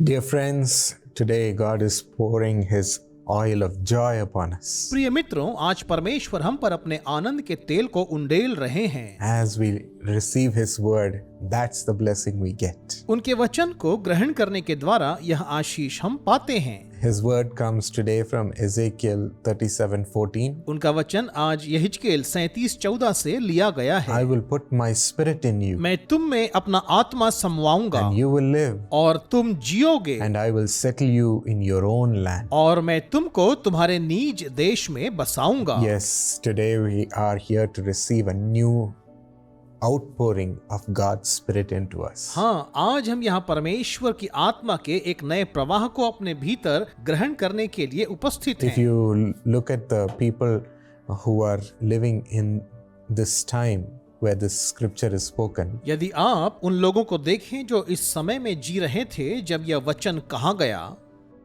Dear friends, today God is pouring His oil of joy upon us. प्रिय मित्रों, आज परमेश्वर हम पर अपने आनंद के तेल को उंडेल रहे हैं। As we receive His word, that's the blessing we get. उनके वचन को ग्रहण करने के द्वारा यह आशीष हम पाते हैं। His word comes today from Ezekiel 37:14. उनका वचन आज यहिजकेल 37:14 से लिया गया है। I will put my spirit in you, मैं तुम में अपना आत्मा समवाऊंगा and you will live, और तुम जियोगे, and I will settle you in your own land. और मैं तुमको तुम्हारे निज देश में बसाऊंगा। Yes, today we are here to receive a new outpouring of God's Spirit into us. हाँ, आज हम यहाँ परमेश्वर की आत्मा के एक नए प्रवाह को अपने भीतर ग्रहण करने के लिए उपस्थित If हैं। you look at the people who are living in this time where this scripture is spoken, यदि आप उन लोगों को देखें जो इस समय में जी रहे थे जब यह वचन कहा गया,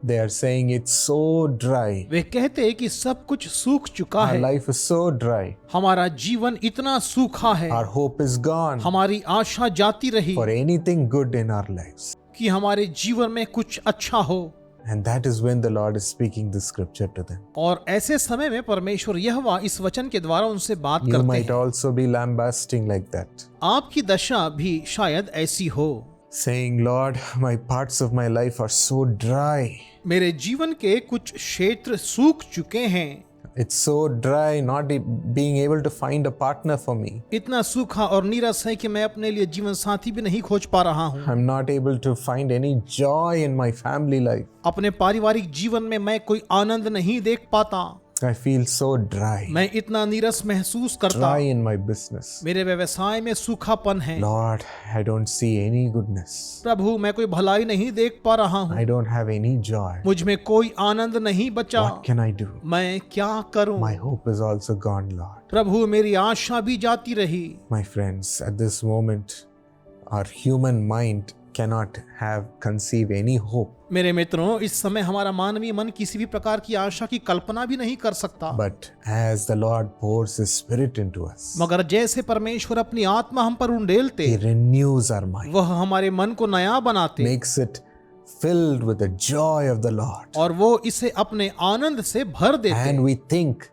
they are saying it's so dry. वे कहते हैं कि सब कुछ सूख चुका Our है, life is so dry. हमारा जीवन इतना सूखा है, Our hope is gone हमारी आशा जाती रही for anything good in our lives. कि हमारे जीवन में कुछ अच्छा हो। And that is when the Lord is speaking this scripture to them. और ऐसे समय में परमेश्वर यहोवा इस वचन के द्वारा उनसे बात You करते might हैं। also be lambasting like that, आपकी दशा भी शायद ऐसी हो, saying, Lord, my parts of my life are so dry. मेरे जीवन के कुछ क्षेत्र सूख चुके हैं, It's so dry, not being able to find a partner for me. इतना सूखा और नीरस है कि मैं अपने लिए जीवन साथी भी नहीं खोज पा रहा हूँ। I'm not able to find any joy in my family life. अपने पारिवारिक जीवन में मैं कोई आनंद नहीं देख पाता, I feel so dry. मैं इतना नीरस महसूस करता, Dry in my business. मेरे व्यवसाय में सूखापन है। Lord, I don't see any goodness. प्रभु, मैं कोई भलाई नहीं देख पा रहा हूँ, I don't have any joy. मुझ में कोई आनंद नहीं बचा, What can I do? मैं क्या करूं? My hope is also gone, Lord. प्रभु, मेरी आशा भी जाती रही। My friends, at this moment, our human mind cannot have conceive any hope. मेरे मित्रों, इस समय हमारा मानवीय मन किसी भी प्रकार की आशा की कल्पना भी नहीं कर सकता, But as the Lord pours His Spirit into us, मगर जैसे परमेश्वर अपनी आत्मा हम पर उंडेलते, He renews our mind, वह हमारे मन को नया बनाते makes it filled with the joy of the Lord. और वो इसे अपने आनंद से भर देते। And we think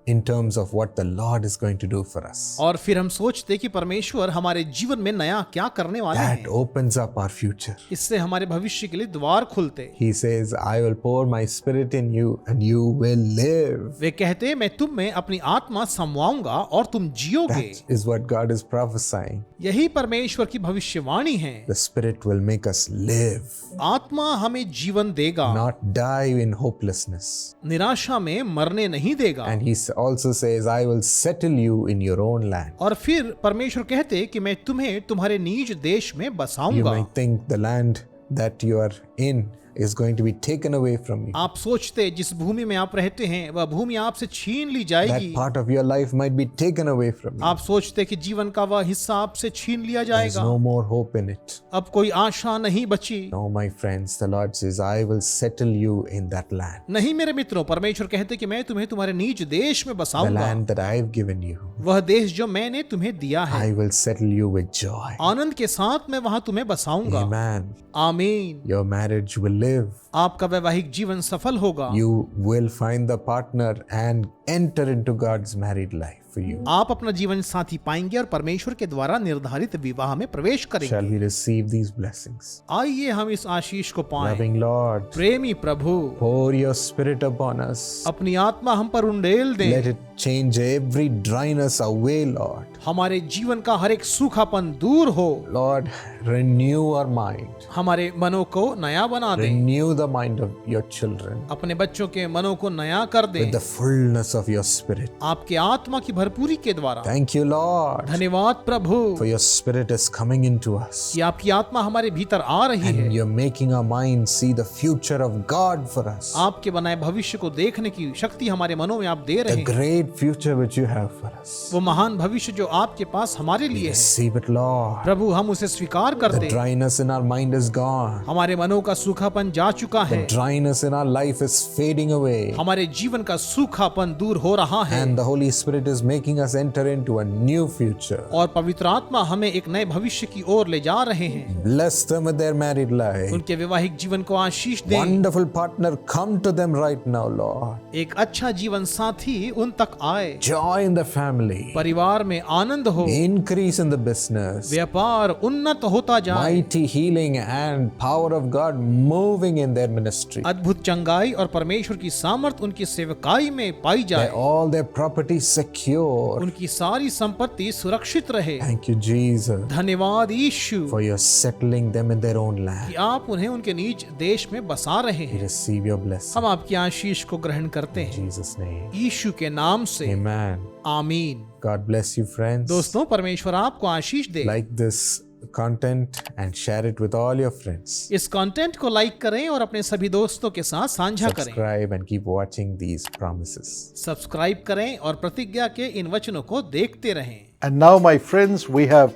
in terms of what the Lord is going to do for us. और फिर हम सोचते कि परमेश्वर हमारे जीवन में नया क्या करने वाले That हैं। opens up our future. इससे हमारे भविष्य के लिए द्वार खुलते। He says, I will pour my spirit in you and you will live. वे कहते, मैं तुम में अपनी आत्मा समवाऊंगा और तुम जियोगे। That is what God is prophesying. यही परमेश्वर की भविष्यवाणी है। The Spirit will make us live, आत्मा हमें जीवन देगा, not die in hopelessness. निराशा में मरने नहीं देगा। And He also says, I will settle you in your own land. और फिर परमेश्वर कहते कि मैं तुम्हें तुम्हारे निज देश में You बसाऊंगा। might think the land that you are in is going to be taken away from you. आप सोचते जिस भूमि में आप रहते हैं वह भूमि आपसे छीन ली जाएगी। That part of your life might be taken away from you. आप सोचते कि जीवन का वह हिस्सा आपसे छीन लिया There's जाएगा, no more hope in it. अब कोई आशा नहीं बची। No, my friends, the Lord says, I will settle you in that land. नहीं मेरे मित्रों, परमेश्वर कहते कि मैं तुम्हें तुम्हारे निज देश में The बसाऊंगा, land that I've given you, वह देश जो मैंने तुम्हें दिया है, I will settle you with joy. आनंद के साथ मैं वहां तुम्हें बसाऊंगा। Amen. आमीन। Your marriage will live. आपका वैवाहिक जीवन सफल होगा। You will find the partner and enter into God's married life for you. आप अपना जीवन साथी पाएंगे और परमेश्वर के द्वारा निर्धारित विवाह में प्रवेश Shall करेंगे। we receive these blessings? आइए हम इस आशीष को पाएं। Loving Lord, प्रेमी प्रभु, pour your spirit upon us. अपनी आत्मा हम पर उंडेल Let दें। it change every dryness away, Lord. हमारे जीवन का हर एक सूखापन दूर हो। Lord, renew our mind. हमारे मनों को नया बना दें। Renew the mind of your children अपने बच्चों के मनों को नया कर दें, with the fullness of your spirit. आपके आत्मा की भरपूरी के द्वारा। Thank you, Lord, धन्यवाद प्रभु for your spirit is coming into us. कि आपकी आत्मा हमारे भीतर आ रही है। And you're making our mind see the future of God for us. आपके बनाए भविष्य को देखने की शक्ति हमारे मनों में आप दे रहे The हैं। great future which you have for us. वो महान भविष्य जो आपके पास हमारे लिए है, Receive it, Lord. प्रभु हम उसे स्वीकार The करते। dryness in our mind is gone. हमारे मनों का सूखापन जा चुका है, The dryness in our life is fading away. हमारे जीवन का सूखापन दूर हो रहा है And the Holy Spirit is making us enter into a new future. और पवित्र आत्मा हमें एक नए भविष्य की ओर ले जा रहे हैं। Bless them with their married life. उनके वैवाहिक जीवन को आशीष दें। Wonderful partner come to them right now, Lord. एक अच्छा जीवन साथी उन तक आए। Joy in the family. परिवार में आनंद हो। Increase in the business. व्यापार उन्नत होता जाए। Mighty healing and power of God moving in their ministry. अद्भुत चंगाई और परमेश्वर की सामर्थ उनकी सेवकाई में पाई जाए। All their property secure. उनकी सारी संपत्ति सुरक्षित रहे। Thank you, Jesus, धन्यवाद यीशु for your settling them in their own कि land. आप उन्हें उनके निज देश में बसा रहे We हैं। receive your blessing. हम आपकी आशीष को ग्रहण करते In हैं Jesus' name. यीशु के नाम से। Amen. आमीन। God bless you, friends. दोस्तों, परमेश्वर आपको आशीष दे। Like this content and share it with all your friends. इस कंटेंट को लाइक करें और अपने सभी दोस्तों के साथ साझा करें। Subscribe and keep watching these promises. Subscribe करें और प्रतिज्ञा के इन वचनों को देखते रहें। And now, my friends, we have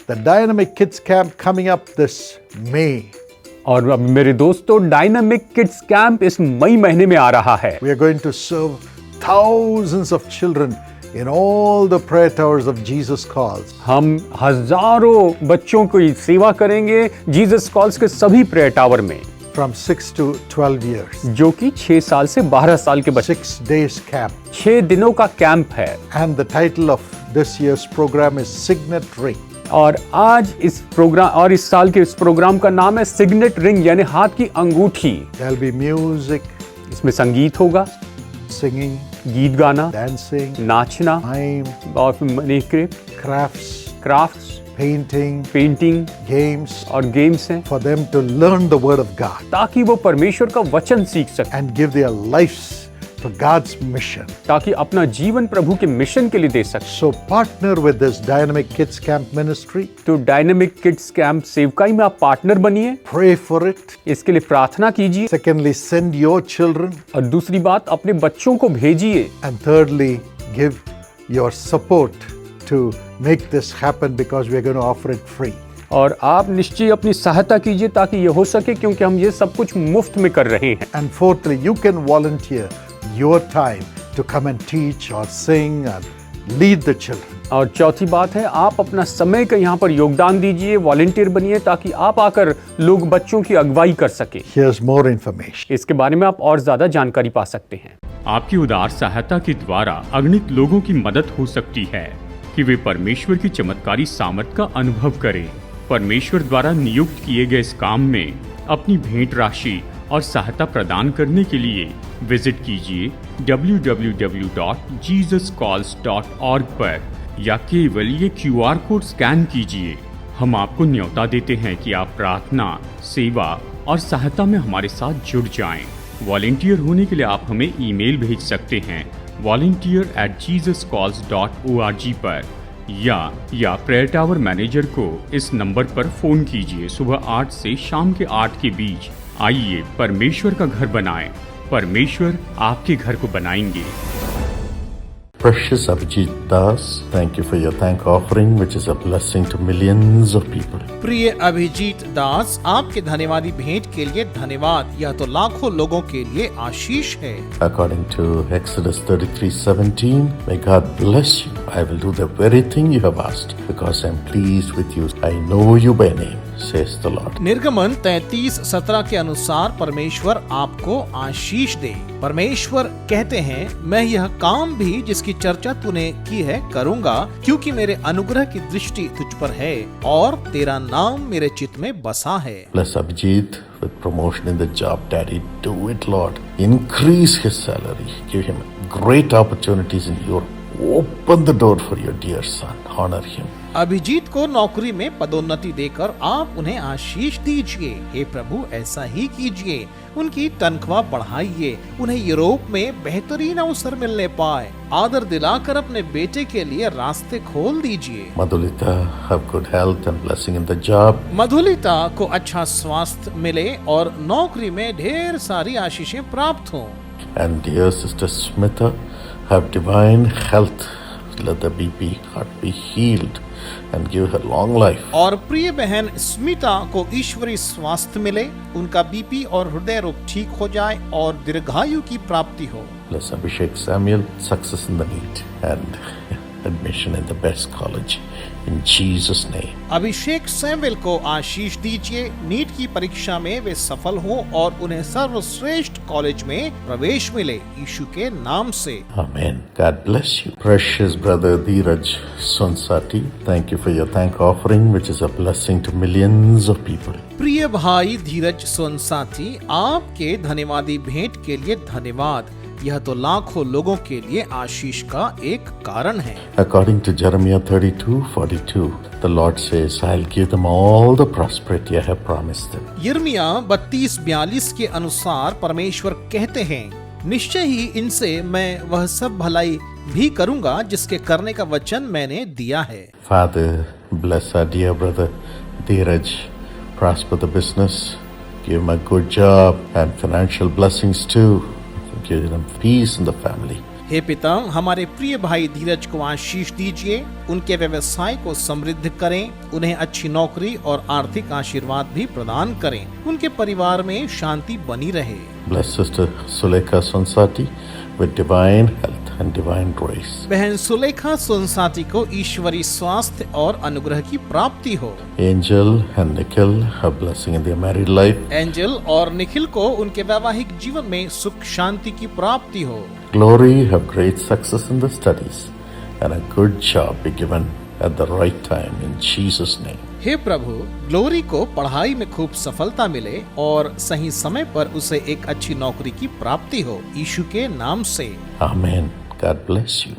the Dynamic Kids Camp coming up this May. और अब मेरे दोस्तों, डायनामिक किड्स कैंप इस मई महीने में आ रहा है। We are going to serve thousands of children in all the prayer towers of Jesus Calls. हम हजारों बच्चों की सेवा करेंगे जीसस कॉल्स के सभी प्रेयर टावर में, From 6 to 12 years. जो कि 6 साल से 12 साल के बच्चे। 6 days camp. 6 दिनों का कैंप है। And the title of this year's program is Signet Ring. और आज इस प्रोग्राम और इस साल के इस प्रोग्राम का नाम है सिग्नेट रिंग, यानी हाथ की अंगूठी। There'll be music, इसमें संगीत होगा, singing, गीत गाना, dancing, नाचना mime, और फिर crafts, crafts, painting, painting games और गेम्स हैं, for them to learn the Word of God ताकि वो परमेश्वर का वचन सीख सके, and give their lives for God's mission. ताकि अपना जीवन प्रभु के मिशन के लिए दे सके। So partner with this Dynamic Kids Camp ministry. तो डायनेमिक किड्स कैंप सेवकाई में आप पार्टनर बनिए, Pray for it. इसके लिए प्रार्थना कीजिए, Secondly, send your children. और दूसरी बात, अपने बच्चों को भेजिए, And thirdly, give your support to make this happen because we are going to offer it free. और आप निश्चय अपनी सहायता कीजिए ताकि ये हो सके, क्योंकि हम ये सब कुछ मुफ्त में कर रहे हैं। And fourthly, you can volunteer your time to come and teach or sing and lead the children. और चौथी बात है, आप अपना समय का यहाँ पर योगदान दीजिए, वॉलंटियर बनिए, ताकि आप आकर लोग बच्चों की अगुवाई कर सके। Here's more information. इसके बारे में आप और ज्यादा जानकारी पा सकते हैं। आपकी उदार सहायता के द्वारा अगणित लोगों की मदद हो सकती है कि वे परमेश्वर की चमत्कारी सामर्थ का अनुभव करें। परमेश्वर द्वारा नियुक्त किए गए इस काम में अपनी भेंट राशि और सहायता प्रदान करने के लिए विजिट कीजिए www.jesuscalls.org पर, या केवल ये QR कोड स्कैन कीजिए। हम आपको न्योता देते हैं कि आप प्रार्थना, सेवा और सहायता में हमारे साथ जुड़ जाएं। वॉलंटियर होने के लिए आप हमें ईमेल भेज सकते हैं volunteer@jesuscalls.org पर, या प्रेयर टावर मैनेजर को इस नंबर पर फोन कीजिए सुबह 8 से शाम के 8 के बीच। आइए परमेश्वर का घर बनाएं, परमेश्वर आपके घर को बनाएंगे। Precious Abhijit Das, thank you for your thank offering, which is a blessing to millions of people. प्रिय अभिजीत दास, आपके धन्यवादी भेंट के लिए धन्यवाद। यह तो लाखों लोगों के लिए आशीष है। According to Exodus 33:17, may God bless you. I will do the very thing you have asked, because I am pleased with you. I know you by name, says the Lord. निर्गमन 33:17 के अनुसार परमेश्वर आपको आशीष दे। परमेश्वर कहते हैं, मैं यह काम भी जिसकी चर्चा तूने की है करूंगा, क्योंकि मेरे अनुग्रह की दृष्टि तुझ पर है और तेरा नाम मेरे चित्त में बसा है। Bless Abhijit with promotion in the job. Daddy, do it, Lord. Increase his salary. Give him great opportunities in Europe. Open the door for your dear son. Honor him. Abhijit को नौकरी में पदोन्नति देकर आप उन्हें आशीष दीजिए। हे प्रभु, ऐसा ही कीजिए। उनकी तनख्वाह बढ़ाइए, उन्हें यूरोप में बेहतरीन अवसर मिलने पाए। आदर दिलाकर अपने बेटे के लिए रास्ते खोल दीजिए। Madhulita, have good health and blessing in the job. मधुलिता को अच्छा स्वास्थ्य मिले और नौकरी में ढेर सारी आशीषें प्राप्त हों। And dear sister Smita, have divine health. Let the BP heart be healed and give her long life. और प्रिय बहन स्मिता को ईश्वरीय स्वास्थ्य मिले, उनका बीपी और हृदय रोग ठीक हो जाए और दीर्घायु की प्राप्ति हो। Bless Abhishek Samuel, success in the need, and admission in the best college. In Jesus' name. Abhishek Samuel को आशीष दीजिए, नीट की परीक्षा में वे सफल हों और उन्हें सर्वश्रेष्ठ कॉलेज में प्रवेश मिले, यीशु के नाम से। Amen. God bless you. Precious brother Dheeraj Sonsati, thank you for your thank offering, which is a blessing to millions of people. प्रिय भाई धीरज सोनसाथी, आपके धन्यवादी भेंट के लिए धन्यवाद। यह तो लाखों लोगों के लिए आशीष का एक कारण है। According to Jeremiah 32:42, the Lord says, I'll give them all the prosperity I have promised them. यिर्मयाह 32:42 के अनुसार परमेश्वर कहते हैं, निश्चय ही इनसे मैं वह सब भलाई भी करूंगा जिसके करने का वचन मैंने दिया है। Father, bless our dear brother Dheeraj, prosper the business, give him a good job and financial blessings too. Give them peace in the family. हे पिता, हमारे प्रिय भाई धीरज को आशीष दीजिए, उनके व्यवसाय को समृद्ध करें, उन्हें अच्छी नौकरी और आर्थिक आशीर्वाद भी प्रदान करें, उनके परिवार में शांति बनी रहे। Bless Sister Sulekha Sonsati with divine health and divine grace. बहन सुलेखा सोनसाती को ईश्वरी स्वास्थ्य और अनुग्रह की प्राप्ति हो। Angel and Nikhil, a blessing in their married life. Angel और निखिल को उनके वैवाहिक जीवन में सुख शांति की प्राप्ति हो। Glory, have great success in the studies and a good job be given at the right time in Jesus' name. हे प्रभु, ग्लोरी को पढ़ाई में खूब सफलता मिले और सही समय पर उसे एक अच्छी नौकरी की प्राप्ति हो, यीशु के नाम से। Amen. God bless you.